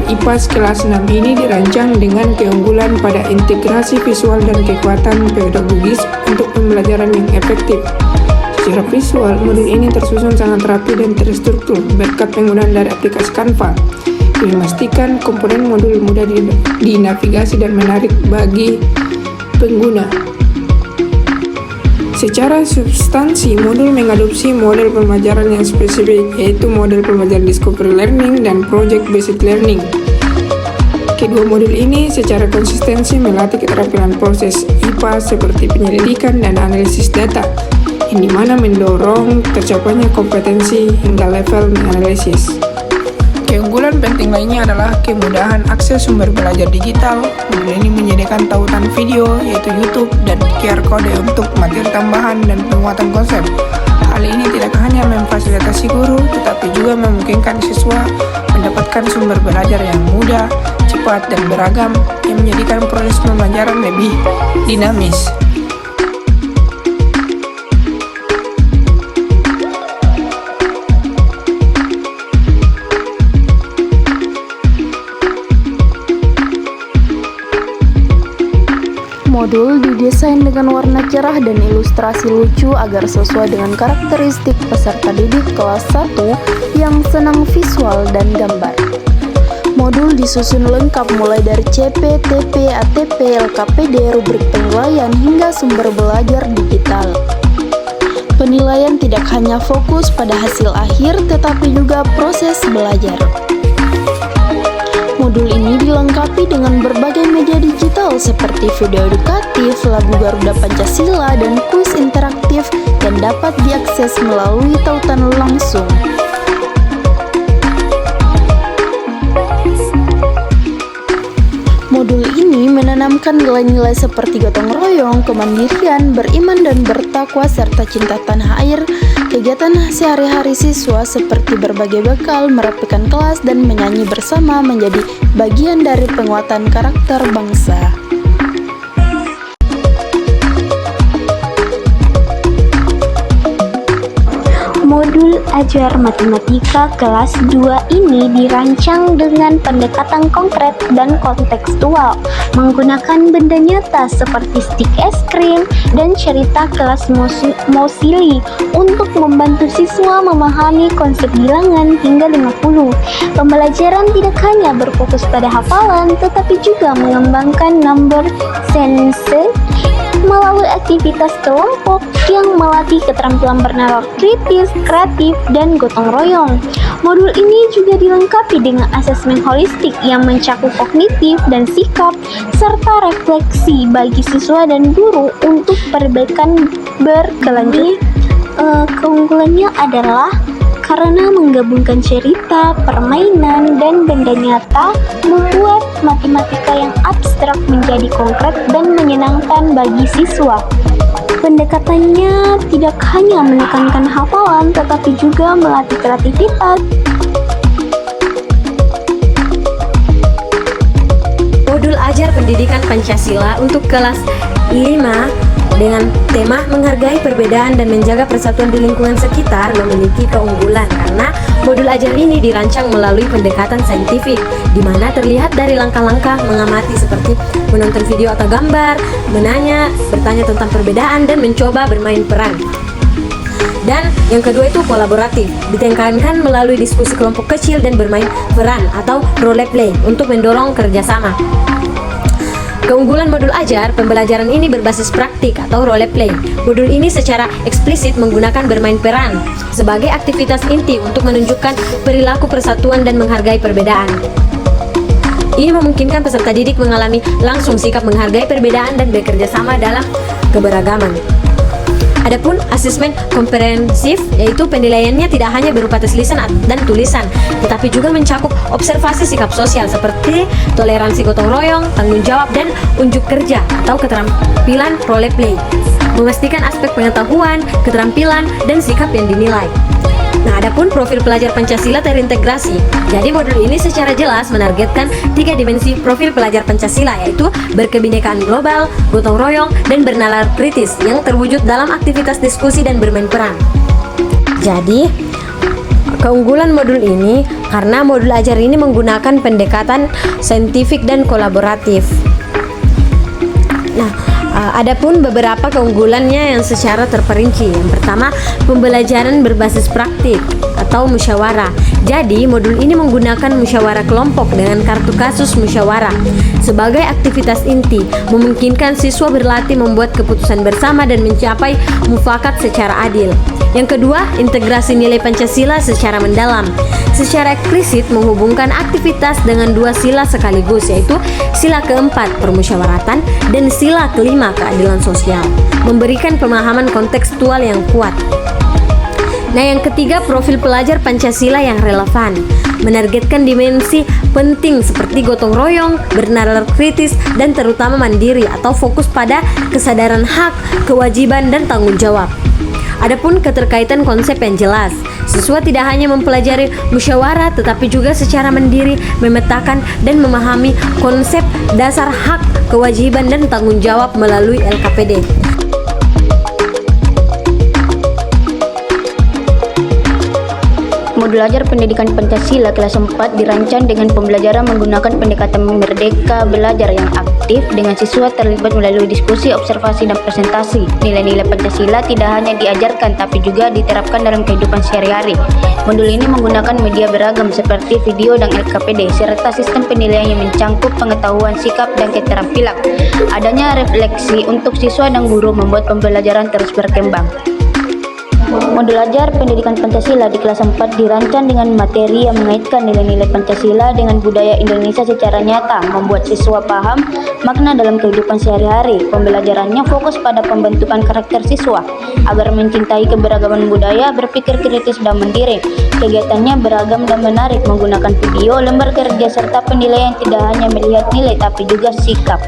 IPAS kelas 6 ini dirancang dengan keunggulan pada integrasi visual dan kekuatan pedagogis untuk pembelajaran yang efektif. Secara visual, modul ini tersusun sangat rapi dan terstruktur berkat penggunaan dari aplikasi Canva. Memastikan komponen modul mudah dinavigasi dan menarik bagi pengguna. Secara substansi, modul mengadopsi model pembelajaran yang spesifik, yaitu model pembelajaran Discovery Learning dan Project Based Learning. Kedua modul ini secara konsistensi melatih keterampilan proses IPA seperti penyelidikan dan analisis data, yang dimana mendorong tercapainya kompetensi hingga level analisis. Keunggulan penting lainnya adalah kemudahan akses sumber belajar digital. Modul ini menyediakan tautan video, yaitu YouTube, dan QR Code untuk materi tambahan dan penguatan konsep. Hal ini tidak hanya memfasilitasi guru, tetapi juga memungkinkan siswa mendapatkan sumber belajar yang mudah, cepat, dan beragam, yang menjadikan proses pembelajaran lebih dinamis. Modul didesain dengan warna cerah dan ilustrasi lucu agar sesuai dengan karakteristik peserta didik kelas 1 yang senang visual dan gambar. Modul disusun lengkap mulai dari CP, TP, ATP, LKPD, rubrik penilaian hingga sumber belajar digital. Penilaian tidak hanya fokus pada hasil akhir tetapi juga proses belajar. Modul ini dilengkapi dengan berbagai media digital seperti video edukatif, lagu Garuda Pancasila, dan kuis interaktif yang dapat diakses melalui tautan langsung. Modul ini menanamkan nilai-nilai seperti gotong royong, kemandirian, beriman dan bertakwa, serta cinta tanah air. Kegiatan sehari-hari siswa seperti berbagi bekal, merapikan kelas, dan menyanyi bersama menjadi bagian dari penguatan karakter bangsa. Modul Ajar Matematika kelas 2 ini dirancang dengan pendekatan konkret dan kontekstual, menggunakan benda nyata seperti stik es krim dan cerita kelas Moseley untuk membantu siswa memahami konsep bilangan hingga 50. Pembelajaran tidak hanya berfokus pada hafalan, tetapi juga mengembangkan number sense melalui aktivitas kelompok yang melatih keterampilan bernalar kritis, kreatif, dan gotong royong. Modul ini juga dilengkapi dengan asesmen holistik yang mencakup kognitif dan sikap, serta refleksi bagi siswa dan guru untuk perbaikan berkelanjutan. Keunggulannya adalah karena menggabungkan cerita, permainan, dan benda nyata, membuat matematika yang abstrak menjadi konkret dan menyenangkan bagi siswa. Pendekatannya tidak hanya menekankan hafalan, tetapi juga melatih kreativitas. Modul Ajar Pendidikan Pancasila untuk kelas 5 dengan tema menghargai perbedaan dan menjaga persatuan di lingkungan sekitar memiliki keunggulan karena modul ajar ini dirancang melalui pendekatan saintifik, di mana terlihat dari langkah-langkah mengamati seperti menonton video atau gambar, bertanya tentang perbedaan, dan mencoba bermain peran. Dan yang kedua itu kolaboratif, ditekankan melalui diskusi kelompok kecil dan bermain peran atau role play untuk mendorong kerjasama. Keunggulan modul ajar pembelajaran ini berbasis praktik atau role play. Modul ini secara eksplisit menggunakan bermain peran sebagai aktivitas inti untuk menunjukkan perilaku persatuan dan menghargai perbedaan. Ini memungkinkan peserta didik mengalami langsung sikap menghargai perbedaan dan bekerja sama dalam keberagaman. Adapun asesmen komprehensif, yaitu penilaiannya tidak hanya berupa tes lisan dan tulisan, tetapi juga mencakup observasi sikap sosial seperti toleransi gotong royong, tanggung jawab, dan unjuk kerja atau keterampilan role play, memastikan aspek pengetahuan, keterampilan, dan sikap yang dinilai. Nah, adapun profil pelajar Pancasila terintegrasi. Jadi modul ini secara jelas menargetkan 3 dimensi profil pelajar Pancasila, yaitu berkebinekaan global, gotong royong, dan bernalar kritis yang terwujud dalam aktivitas diskusi dan bermain peran. Jadi Keunggulan modul ini karena modul ajar ini menggunakan pendekatan saintifik dan kolaboratif. Nah, adapun beberapa keunggulannya yang secara terperinci. Yang pertama, pembelajaran berbasis praktik atau musyawarah. Jadi, modul ini menggunakan musyawarah kelompok dengan kartu kasus musyawarah sebagai aktivitas inti, memungkinkan siswa berlatih membuat keputusan bersama dan mencapai mufakat secara adil. Yang kedua, integrasi nilai Pancasila secara mendalam. Secara eksplisit menghubungkan aktivitas dengan dua sila sekaligus, yaitu sila keempat permusyawaratan dan sila kelima keadilan sosial, memberikan pemahaman kontekstual yang kuat. Nah, yang ketiga, profil pelajar Pancasila yang relevan, menargetkan dimensi penting seperti gotong royong, bernalar kritis, dan terutama mandiri atau fokus pada kesadaran hak, kewajiban, dan tanggung jawab. Adapun keterkaitan konsep yang jelas, siswa tidak hanya mempelajari musyawarah tetapi juga secara mandiri memetakan dan memahami konsep dasar hak, kewajiban, dan tanggung jawab melalui LKPD. Modul ajar pendidikan Pancasila kelas 4 dirancang dengan pembelajaran menggunakan pendekatan merdeka belajar yang aktif dengan siswa terlibat melalui diskusi, observasi, dan presentasi. Nilai-nilai Pancasila tidak hanya diajarkan tapi juga diterapkan dalam kehidupan sehari-hari. Modul ini menggunakan media beragam seperti video dan LKPD serta sistem penilaian yang mencangkup pengetahuan, sikap, dan keterampilan. Adanya refleksi untuk siswa dan guru membuat pembelajaran terus berkembang. Modul ajar pendidikan Pancasila di kelas 4 dirancang dengan materi yang mengaitkan nilai-nilai Pancasila dengan budaya Indonesia secara nyata, membuat siswa paham makna dalam kehidupan sehari-hari. Pembelajarannya fokus pada pembentukan karakter siswa agar mencintai keberagaman budaya, berpikir kritis, dan mandiri. Kegiatannya beragam dan menarik, menggunakan video, lembar kerja, serta penilaian tidak hanya melihat nilai tapi juga sikap.